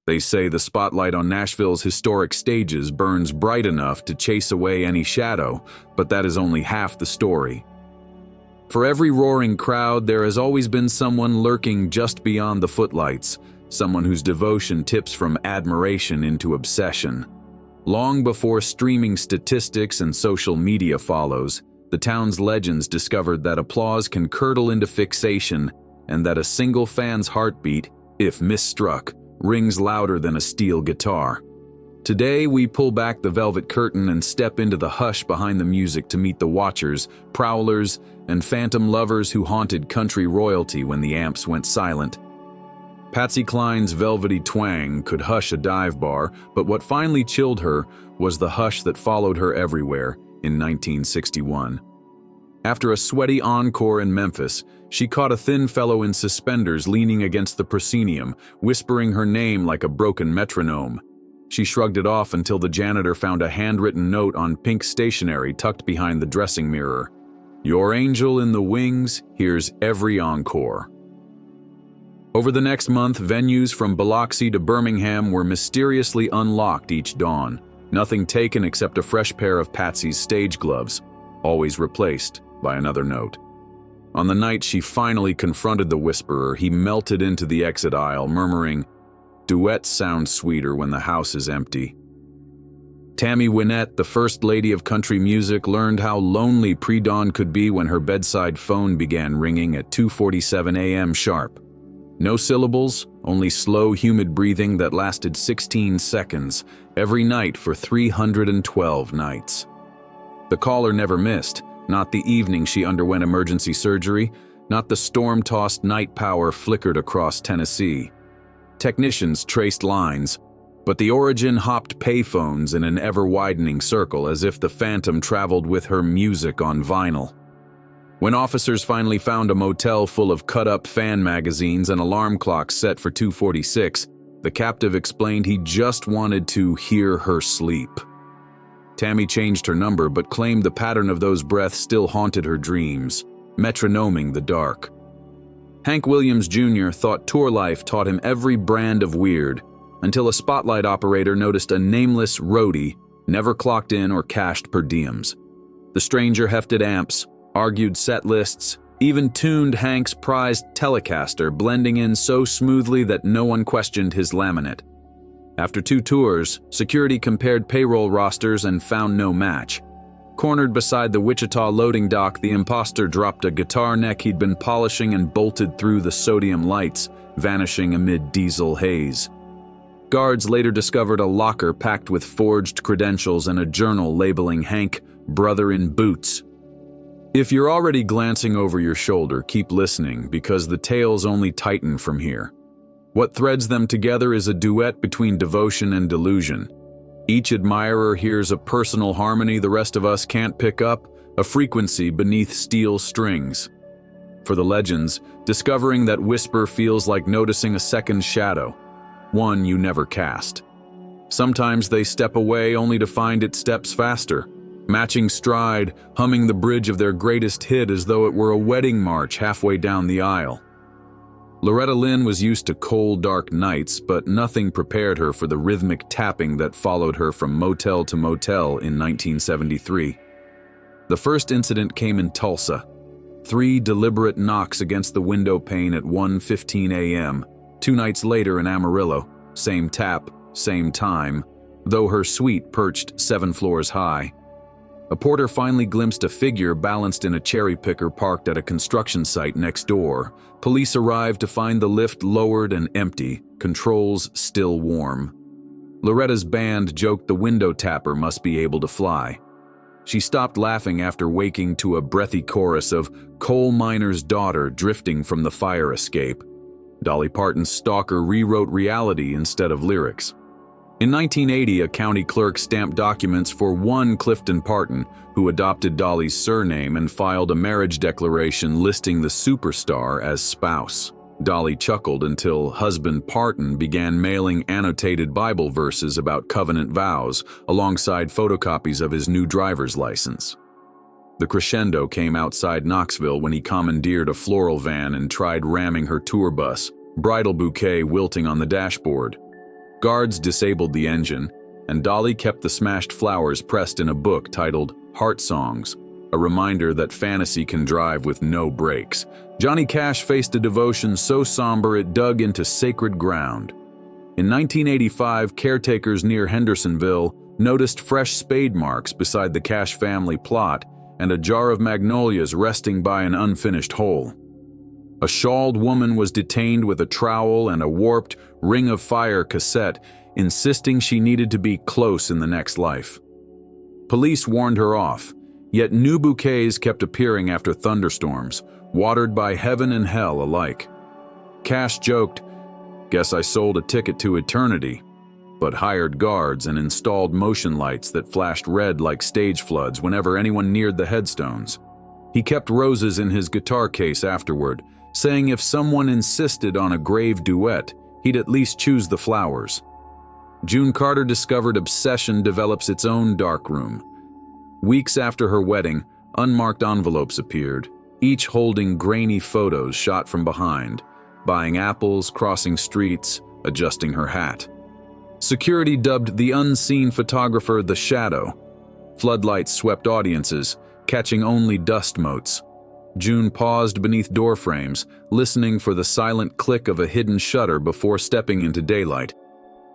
They say the spotlight on Nashville's historic stages burns bright enough to chase away any shadow, but that is only half the story. For every roaring crowd, there has always been someone lurking just beyond the footlights, someone whose devotion tips from admiration into obsession. Long before streaming statistics and social media follows, the town's legends discovered that applause can curdle into fixation and that a single fan's heartbeat, if misstruck, rings louder than a steel guitar. Today, we pull back the velvet curtain and step into the hush behind the music to meet the watchers, prowlers, and phantom lovers who haunted country royalty when the amps went silent. Patsy Klein's velvety twang could hush a dive bar, but what finally chilled her was the hush that followed her everywhere in 1961. After a sweaty encore in Memphis, she caught a thin fellow in suspenders leaning against the proscenium, whispering her name like a broken metronome. She shrugged it off until the janitor found a handwritten note on pink stationery tucked behind the dressing mirror. "Your angel in the wings hears every encore." Over the next month, venues from Biloxi to Birmingham were mysteriously unlocked each dawn. Nothing taken except a fresh pair of Patsy's stage gloves, always replaced by another note. On the night she finally confronted the whisperer, he melted into the exit aisle, murmuring, "Duets sound sweeter when the house is empty." Tammy Wynette, the first lady of country music, learned how lonely pre-dawn could be when her bedside phone began ringing at 2:47 a.m. sharp. No syllables, only slow, humid breathing that lasted 16 seconds, every night for 312 nights. The caller never missed, not the evening she underwent emergency surgery, not the storm-tossed night power flickered across Tennessee. Technicians traced lines, but the origin hopped payphones in an ever-widening circle as if the phantom traveled with her music on vinyl. When officers finally found a motel full of cut-up fan magazines and alarm clocks set for 2:46, the captive explained he just wanted to hear her sleep. Tammy changed her number but claimed the pattern of those breaths still haunted her dreams, metronoming the dark. Hank Williams Jr. thought tour life taught him every brand of weird, until a spotlight operator noticed a nameless roadie never clocked in or cashed per diems. The stranger hefted amps, argued set lists, even tuned Hank's prized Telecaster, blending in so smoothly that no one questioned his laminate. After 2 tours, security compared payroll rosters and found no match. Cornered beside the Wichita loading dock, the imposter dropped a guitar neck he'd been polishing and bolted through the sodium lights, vanishing amid diesel haze. Guards later discovered a locker packed with forged credentials and a journal labeling Hank, brother in boots. If you're already glancing over your shoulder, keep listening, because the tales only tighten from here. What threads them together is a duet between devotion and delusion. Each admirer hears a personal harmony the rest of us can't pick up, a frequency beneath steel strings. For the legends, discovering that whisper feels like noticing a second shadow, one you never cast. Sometimes they step away only to find it steps faster, matching stride, humming the bridge of their greatest hit as though it were a wedding march halfway down the aisle. Loretta Lynn was used to cold, dark nights, but nothing prepared her for the rhythmic tapping that followed her from motel to motel in 1973. The first incident came in Tulsa. 3 deliberate knocks against the window pane at 1:15 a.m., 2 nights later in Amarillo, same tap, same time, though her suite perched 7 floors high. A porter finally glimpsed a figure balanced in a cherry picker parked at a construction site next door. Police arrived to find the lift lowered and empty, controls still warm. Loretta's band joked the window tapper must be able to fly. She stopped laughing after waking to a breathy chorus of "Coal Miner's Daughter" drifting from the fire escape. Dolly Parton's Stalker rewrote reality instead of lyrics. In 1980, a county clerk stamped documents for one Clifton Parton, who adopted Dolly's surname and filed a marriage declaration listing the superstar as spouse. Dolly chuckled until husband Parton began mailing annotated Bible verses about covenant vows, alongside photocopies of his new driver's license. The crescendo came outside Knoxville when he commandeered a floral van and tried ramming her tour bus, bridal bouquet wilting on the dashboard. Guards disabled the engine, and Dolly kept the smashed flowers pressed in a book titled Heart Songs, a reminder that fantasy can drive with no brakes. Johnny Cash faced a devotion so somber it dug into sacred ground. In 1985, caretakers near Hendersonville noticed fresh spade marks beside the Cash family plot and a jar of magnolias resting by an unfinished hole. A shawled woman was detained with a trowel and a warped Ring of Fire cassette, insisting she needed to be close in the next life. Police warned her off, yet new bouquets kept appearing after thunderstorms, watered by heaven and hell alike. Cash joked, "Guess I sold a ticket to eternity," but hired guards and installed motion lights that flashed red like stage floods whenever anyone neared the headstones. He kept roses in his guitar case afterward, saying if someone insisted on a grave duet, he'd at least choose the flowers. June Carter discovered obsession develops its own dark room. Weeks after her wedding, unmarked envelopes appeared, each holding grainy photos shot from behind, buying apples, crossing streets, adjusting her hat. Security dubbed the unseen photographer the Shadow. Floodlights swept audiences, catching only dust motes. June paused beneath doorframes, listening for the silent click of a hidden shutter before stepping into daylight.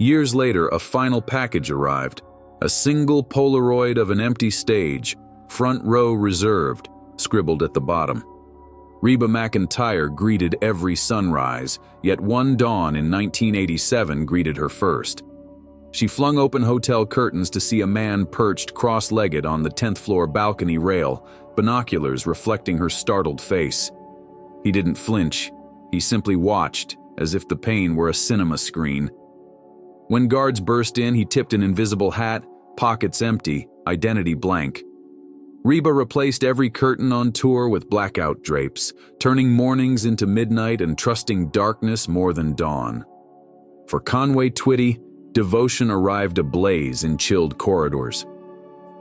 Years later, a final package arrived, a single Polaroid of an empty stage, front row reserved, scribbled at the bottom. Reba McEntire greeted every sunrise, yet one dawn in 1987 greeted her first. She flung open hotel curtains to see a man perched cross-legged on the 10th floor balcony rail, binoculars reflecting her startled face. He didn't flinch, he simply watched, as if the pain were a cinema screen. When guards burst in, he tipped an invisible hat, pockets empty, identity blank. Reba replaced every curtain on tour with blackout drapes, turning mornings into midnight and trusting darkness more than dawn. For Conway Twitty, devotion arrived ablaze in chilled corridors.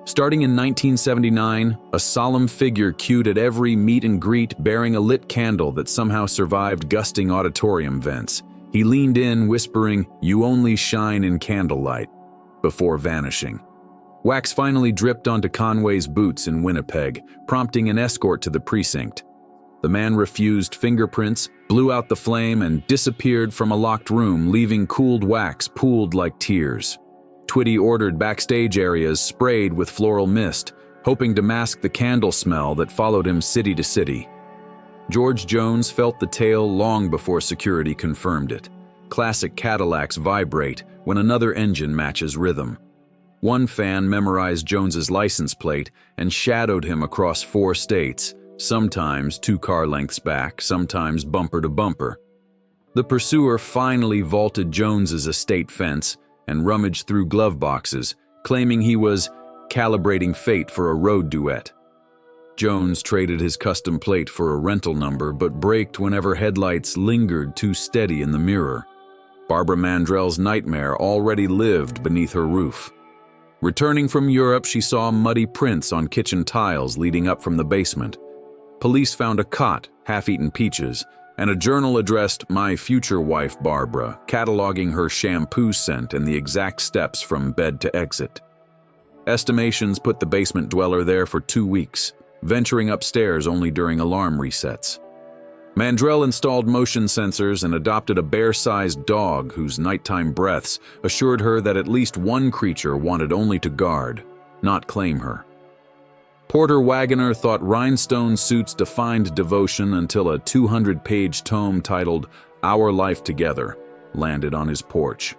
Starting in 1979, a solemn figure queued at every meet and greet bearing a lit candle that somehow survived gusting auditorium vents. He leaned in, whispering, "You only shine in candlelight," before vanishing. Wax finally dripped onto Conway's boots in Winnipeg, prompting an escort to the precinct. The man refused fingerprints, blew out the flame, and disappeared from a locked room, leaving cooled wax pooled like tears. Twitty ordered backstage areas sprayed with floral mist, hoping to mask the candle smell that followed him city to city. George Jones felt the tale long before security confirmed it. Classic Cadillacs vibrate when another engine matches rhythm. One fan memorized Jones's license plate and shadowed him across 4 states, sometimes 2 car lengths back, sometimes bumper to bumper. The pursuer finally vaulted Jones's estate fence and rummaged through glove boxes, claiming he was calibrating fate for a road duet. Jones traded his custom plate for a rental number but braked whenever headlights lingered too steady in the mirror. Barbara Mandrell's nightmare already lived beneath her roof. Returning from Europe, she saw muddy prints on kitchen tiles leading up from the basement. Police found a cot, half-eaten peaches, and a journal addressed "My future wife Barbara," cataloging her shampoo scent and the exact steps from bed to exit. Estimations put the basement dweller there for 2 weeks, venturing upstairs only during alarm resets. Mandrell installed motion sensors and adopted a bear-sized dog whose nighttime breaths assured her that at least one creature wanted only to guard, not claim her. Porter Wagoner thought rhinestone suits defined devotion until a 200-page tome titled Our Life Together landed on his porch.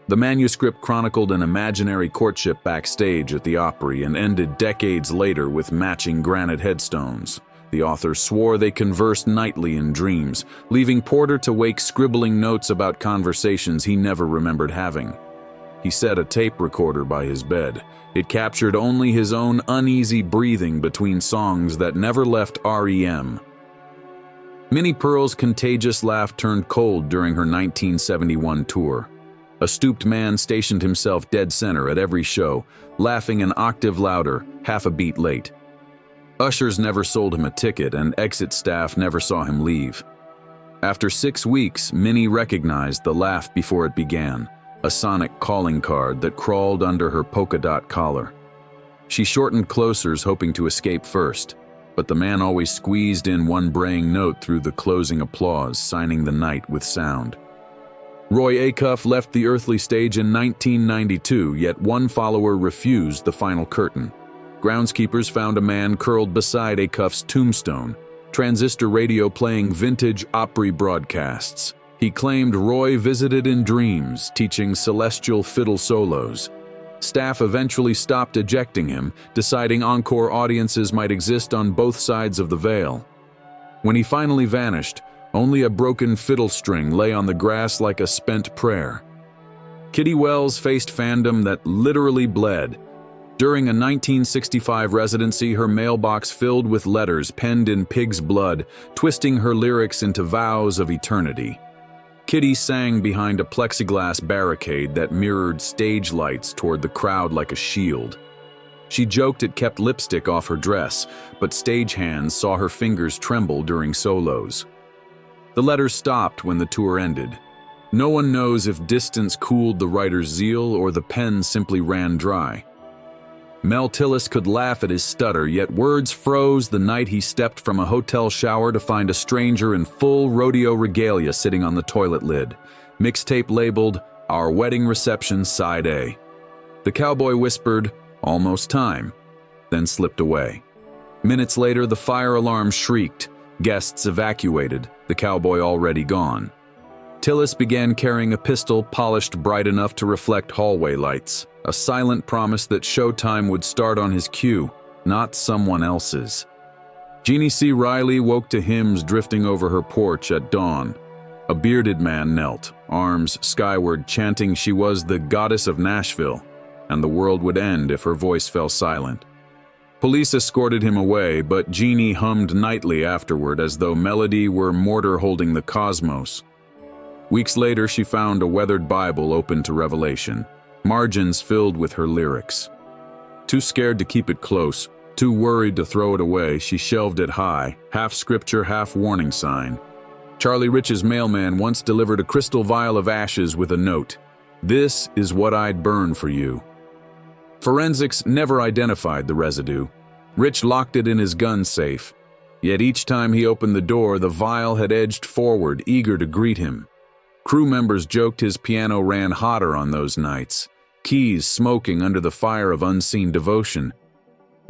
The manuscript chronicled an imaginary courtship backstage at the Opry and ended decades later with matching granite headstones. The author swore they conversed nightly in dreams, leaving Porter to wake scribbling notes about conversations he never remembered having. He set a tape recorder by his bed. It captured only his own uneasy breathing between songs that never left REM. Minnie Pearl's contagious laugh turned cold during her 1971 tour. A stooped man stationed himself dead center at every show, laughing an octave louder, half a beat late. Ushers never sold him a ticket, and exit staff never saw him leave. After 6 weeks, Minnie recognized the laugh before it began, a sonic calling card that crawled under her polka dot collar. She shortened closers, hoping to escape first, but the man always squeezed in one braying note through the closing applause, signing the night with sound. Roy Acuff left the earthly stage in 1992, yet one follower refused the final curtain. Groundskeepers found a man curled beside Acuff's tombstone, transistor radio playing vintage Opry broadcasts. He claimed Roy visited in dreams, teaching celestial fiddle solos. Staff eventually stopped ejecting him, deciding encore audiences might exist on both sides of the veil. When he finally vanished, only a broken fiddle string lay on the grass like a spent prayer. Kitty Wells faced fandom that literally bled. During a 1965 residency, her mailbox filled with letters penned in pig's blood, twisting her lyrics into vows of eternity. Kitty sang behind a plexiglass barricade that mirrored stage lights toward the crowd like a shield. She joked it kept lipstick off her dress, but stagehands saw her fingers tremble during solos. The letters stopped when the tour ended. No one knows if distance cooled the writer's zeal or the pen simply ran dry. Mel Tillis could laugh at his stutter, yet words froze the night he stepped from a hotel shower to find a stranger in full rodeo regalia sitting on the toilet lid. Mixtape labeled, "Our Wedding Reception Side A." The cowboy whispered, "Almost time," then slipped away. Minutes later, the fire alarm shrieked. Guests evacuated, the cowboy already gone. Tillis began carrying a pistol polished bright enough to reflect hallway lights, a silent promise that showtime would start on his cue, not someone else's. Jeannie C. Riley woke to hymns drifting over her porch at dawn. A bearded man knelt, arms skyward, chanting she was the goddess of Nashville, and the world would end if her voice fell silent. Police escorted him away, but Jeannie hummed nightly afterward as though melody were mortar holding the cosmos. Weeks later, she found a weathered Bible open to Revelation, margins filled with her lyrics. Too scared to keep it close, too worried to throw it away, she shelved it high, half scripture, half warning sign. Charlie Rich's mailman once delivered a crystal vial of ashes with a note, "This is what I'd burn for you." Forensics never identified the residue. Rich locked it in his gun safe, yet each time he opened the door, the vial had edged forward, eager to greet him. Crew members joked his piano ran hotter on those nights, keys smoking under the fire of unseen devotion.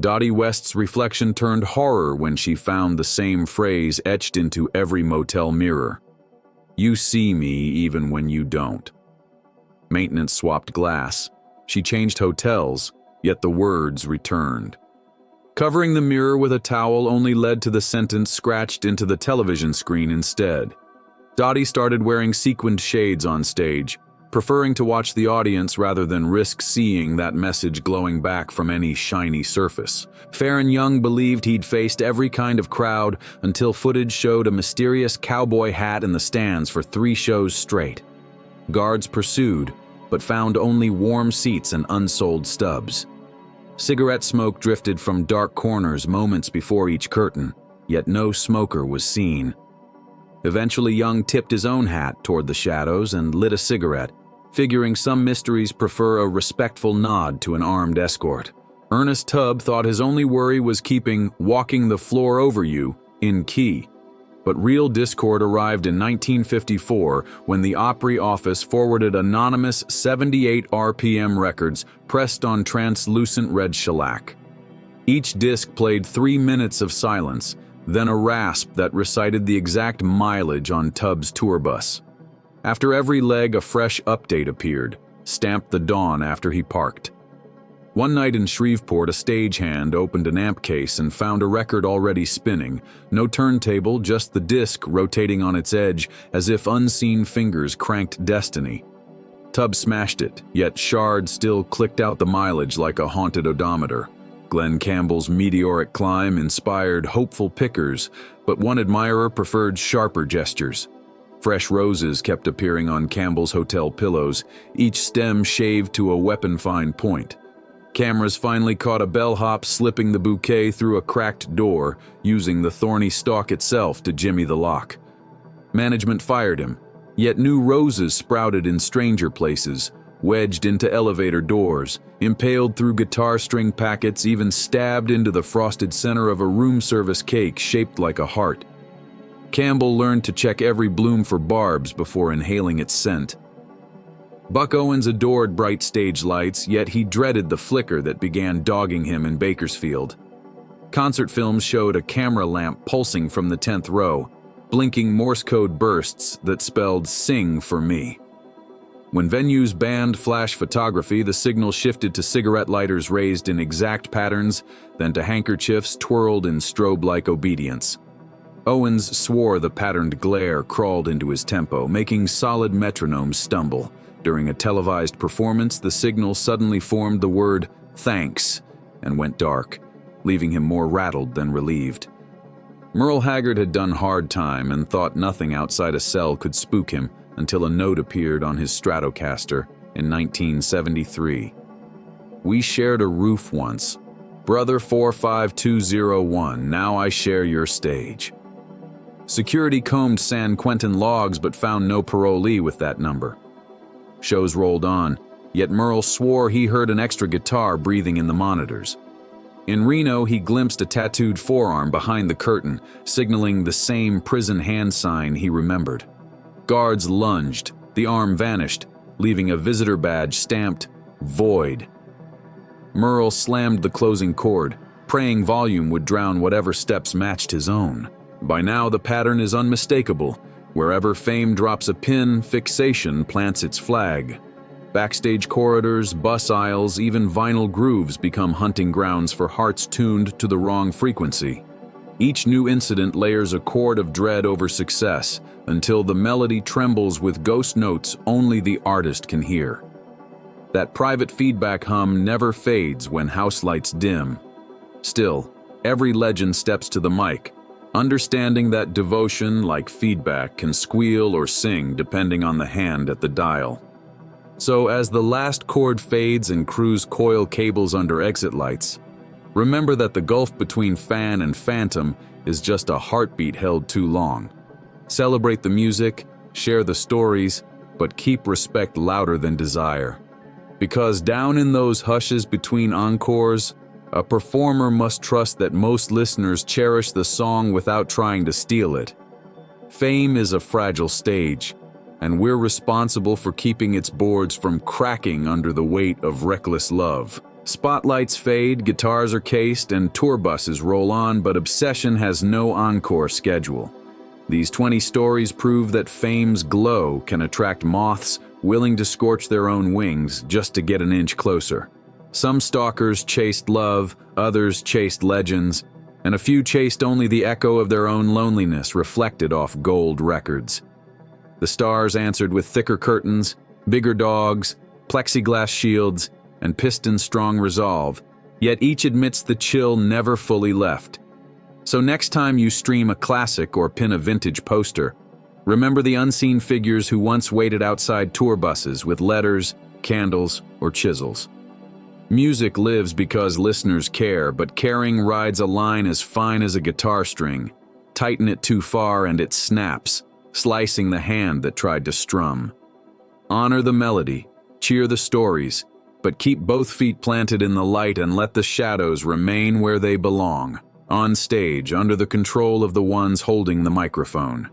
Dottie West's reflection turned horror when she found the same phrase etched into every motel mirror. "You see me even when you don't." Maintenance swapped glass. She changed hotels, yet the words returned. Covering the mirror with a towel only led to the sentence scratched into the television screen instead. Dottie started wearing sequined shades on stage, preferring to watch the audience rather than risk seeing that message glowing back from any shiny surface. Faron Young believed he'd faced every kind of crowd until footage showed a mysterious cowboy hat in the stands for 3 shows straight. Guards pursued, but found only warm seats and unsold stubs. Cigarette smoke drifted from dark corners moments before each curtain, yet no smoker was seen. Eventually, Young tipped his own hat toward the shadows and lit a cigarette, figuring some mysteries prefer a respectful nod to an armed escort. Ernest Tubb thought his only worry was keeping "Walking the Floor Over You" in key. But real discord arrived in 1954 when the Opry office forwarded anonymous 78 RPM records pressed on translucent red shellac. Each disc played 3 minutes of silence, then a rasp that recited the exact mileage on Tubbs' tour bus. After every leg, a fresh update appeared, stamped the dawn after he parked. One night in Shreveport, a stagehand opened an amp case and found a record already spinning. No turntable, just the disc rotating on its edge as if unseen fingers cranked destiny. Tubb smashed it, yet shards still clicked out the mileage like a haunted odometer. Glen Campbell's meteoric climb inspired hopeful pickers, but one admirer preferred sharper gestures. Fresh roses kept appearing on Campbell's hotel pillows, each stem shaved to a weapon-fine point. Cameras finally caught a bellhop slipping the bouquet through a cracked door, using the thorny stalk itself to jimmy the lock. Management fired him, yet new roses sprouted in stranger places, wedged into elevator doors, impaled through guitar string packets, even stabbed into the frosted center of a room service cake shaped like a heart. Campbell learned to check every bloom for barbs before inhaling its scent. Buck Owens adored bright stage lights, yet he dreaded the flicker that began dogging him in Bakersfield. Concert films showed a camera lamp pulsing from the 10th row, blinking Morse code bursts that spelled "Sing for me." When venues banned flash photography, the signal shifted to cigarette lighters raised in exact patterns, then to handkerchiefs twirled in strobe-like obedience. Owens swore the patterned glare crawled into his tempo, making solid metronomes stumble. During a televised performance, the signal suddenly formed the word "thanks" and went dark, leaving him more rattled than relieved. Merle Haggard had done hard time and thought nothing outside a cell could spook him until a note appeared on his Stratocaster in 1973. "We shared a roof once. Brother 45201, now I share your stage." Security combed San Quentin logs but found no parolee with that number. Shows rolled on, yet Merle swore he heard an extra guitar breathing in the monitors. In Reno, he glimpsed a tattooed forearm behind the curtain, signaling the same prison hand sign he remembered. Guards lunged, the arm vanished, leaving a visitor badge stamped "Void." Merle slammed the closing chord, praying volume would drown whatever steps matched his own. By now, the pattern is unmistakable. Wherever fame drops a pin, fixation plants its flag. Backstage corridors, bus aisles, even vinyl grooves become hunting grounds for hearts tuned to the wrong frequency. Each new incident layers a chord of dread over success, until the melody trembles with ghost notes only the artist can hear. That private feedback hum never fades when house lights dim. Still, every legend steps to the mic, understanding that devotion, like feedback, can squeal or sing depending on the hand at the dial. So as the last chord fades and crews coil cables under exit lights, remember that the gulf between fan and phantom is just a heartbeat held too long. Celebrate the music, share the stories, but keep respect louder than desire. Because down in those hushes between encores, a performer must trust that most listeners cherish the song without trying to steal it. Fame is a fragile stage, and we're responsible for keeping its boards from cracking under the weight of reckless love. Spotlights fade, guitars are cased, and tour buses roll on, but obsession has no encore schedule. These 20 stories prove that fame's glow can attract moths willing to scorch their own wings just to get an inch closer. Some stalkers chased love, others chased legends, and a few chased only the echo of their own loneliness reflected off gold records. The stars answered with thicker curtains, bigger dogs, plexiglass shields, and piston-strong resolve, yet each admits the chill never fully left. So next time you stream a classic or pin a vintage poster, remember the unseen figures who once waited outside tour buses with letters, candles, or chisels. Music lives because listeners care, but caring rides a line as fine as a guitar string. Tighten it too far and it snaps, slicing the hand that tried to strum. Honor the melody, cheer the stories, but keep both feet planted in the light and let the shadows remain where they belong, on stage under the control of the ones holding the microphone.